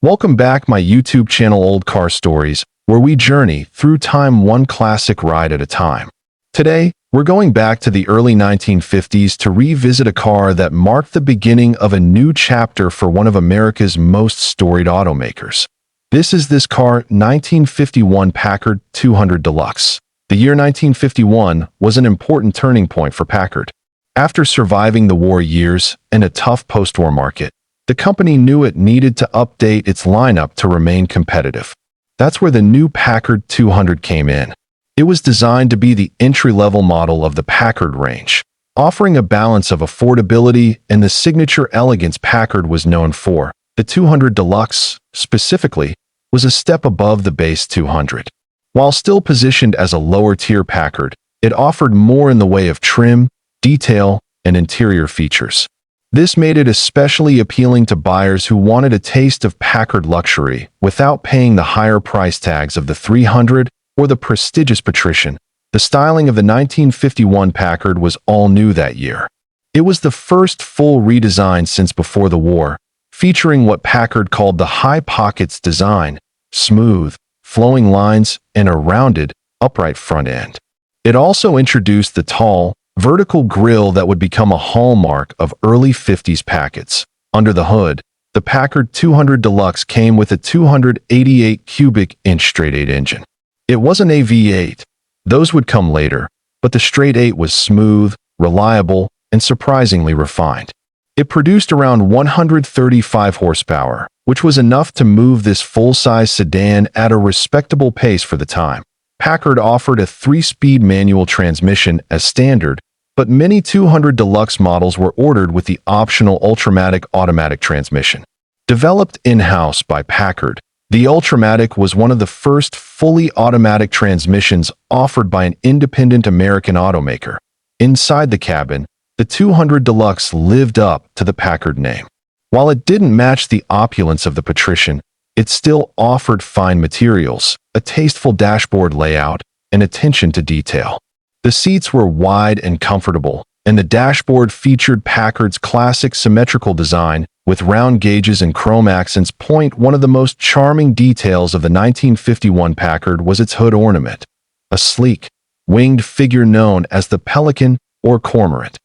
Welcome back my YouTube channel Old Car Stories, where we journey through time one classic ride at a time. Today, we're going back to the early 1950s to revisit a car that marked the beginning of a new chapter for one of America's most storied automakers. This car, 1951 Packard 200 Deluxe. The year 1951 was an important turning point for Packard. After surviving the war years and a tough post-war market, the company knew it needed to update its lineup to remain competitive. That's where the new Packard 200 came in. It was designed to be the entry-level model of the Packard range, offering a balance of affordability and the signature elegance Packard was known for. The 200 Deluxe, specifically, was a step above the base 200. While still positioned as a lower-tier Packard, it offered more in the way of trim, detail, and interior features. This made it especially appealing to buyers who wanted a taste of Packard luxury without paying the higher price tags of the 300 or the prestigious Patrician. The styling of the 1951 Packard was all new that year. It was the first full redesign since before the war, featuring what Packard called the high pockets design, smooth, flowing lines, and a rounded, upright front end. It also introduced the tall, vertical grille that would become a hallmark of early 50s Packards. Under the hood, the Packard 200 Deluxe came with a 288 cubic inch straight-eight engine. It wasn't a V8. Those would come later, but the straight-eight was smooth, reliable, and surprisingly refined. It produced around 135 horsepower, which was enough to move this full-size sedan at a respectable pace for the time. Packard offered a 3-speed manual transmission as standard, but many 200 Deluxe models were ordered with the optional Ultramatic automatic transmission. Developed in-house by Packard, the Ultramatic was one of the first fully automatic transmissions offered by an independent American automaker. Inside the cabin, the 200 Deluxe lived up to the Packard name. While it didn't match the opulence of the Patrician, it still offered fine materials, a tasteful dashboard layout, and attention to detail. The seats were wide and comfortable, and the dashboard featured Packard's classic symmetrical design, with round gauges and chrome accents. One of the most charming details of the 1951 Packard was its hood ornament, a sleek, winged figure known as the pelican or cormorant.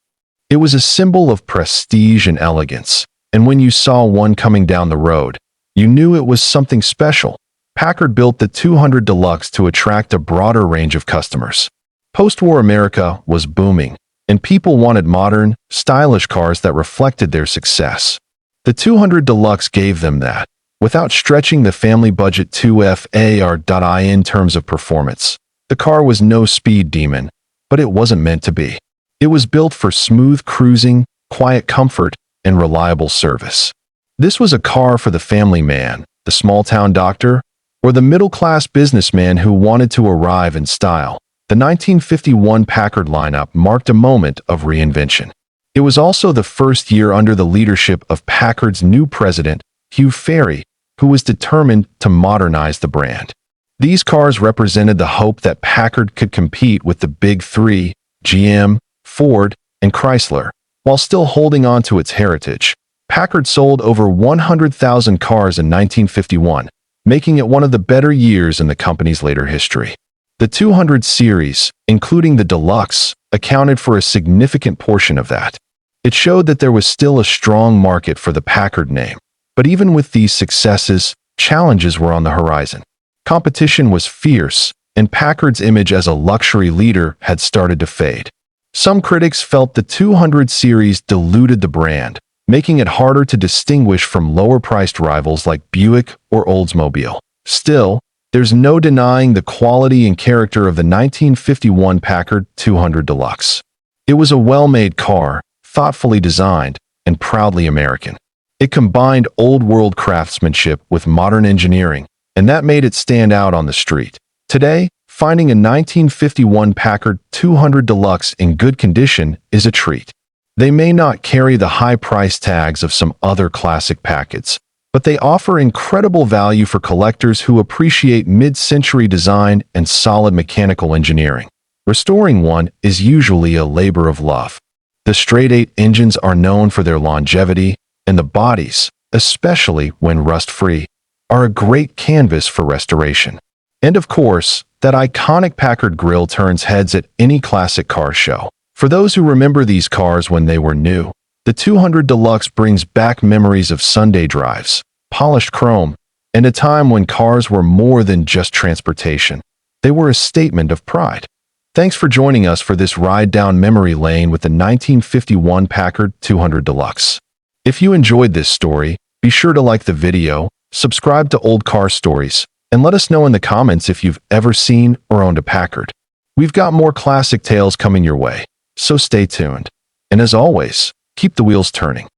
It was a symbol of prestige and elegance, and when you saw one coming down the road, you knew it was something special. Packard built the 200 Deluxe to attract a broader range of customers. Post-war America was booming, and people wanted modern, stylish cars that reflected their success. The 200 Deluxe gave them that, without stretching the family budget too far in terms of performance. The car was no speed demon, but it wasn't meant to be. It was built for smooth cruising, quiet comfort, and reliable service. This was a car for the family man, the small-town doctor, or the middle-class businessman who wanted to arrive in style. The 1951 Packard lineup marked a moment of reinvention. It was also the first year under the leadership of Packard's new president, Hugh Ferry, who was determined to modernize the brand. These cars represented the hope that Packard could compete with the Big Three, GM, Ford, and Chrysler, while still holding on to its heritage. Packard sold over 100,000 cars in 1951, making it one of the better years in the company's later history. The 200 series, including the Deluxe, accounted for a significant portion of that. It showed that there was still a strong market for the Packard name. But even with these successes, challenges were on the horizon. Competition was fierce, and Packard's image as a luxury leader had started to fade. Some critics felt the 200 series diluted the brand, making it harder to distinguish from lower-priced rivals like Buick or Oldsmobile. Still, there's no denying the quality and character of the 1951 Packard 200 Deluxe. It was a well-made car, thoughtfully designed, and proudly American. It combined old-world craftsmanship with modern engineering, and that made it stand out on the street. Today, finding a 1951 Packard 200 Deluxe in good condition is a treat. They may not carry the high price tags of some other classic Packards, but they offer incredible value for collectors who appreciate mid-century design and solid mechanical engineering. Restoring one is usually a labor of love. The straight-eight engines are known for their longevity, and the bodies, especially when rust-free, are a great canvas for restoration. And of course, that iconic Packard grille turns heads at any classic car show. For those who remember these cars when they were new, the 200 Deluxe brings back memories of Sunday drives, polished chrome, and a time when cars were more than just transportation. They were a statement of pride. Thanks for joining us for this ride down memory lane with the 1951 Packard 200 Deluxe. If you enjoyed this story, be sure to like the video, subscribe to Old Car Stories, and let us know in the comments if you've ever seen or owned a Packard. We've got more classic tales coming your way, so stay tuned. And as always, keep the wheels turning.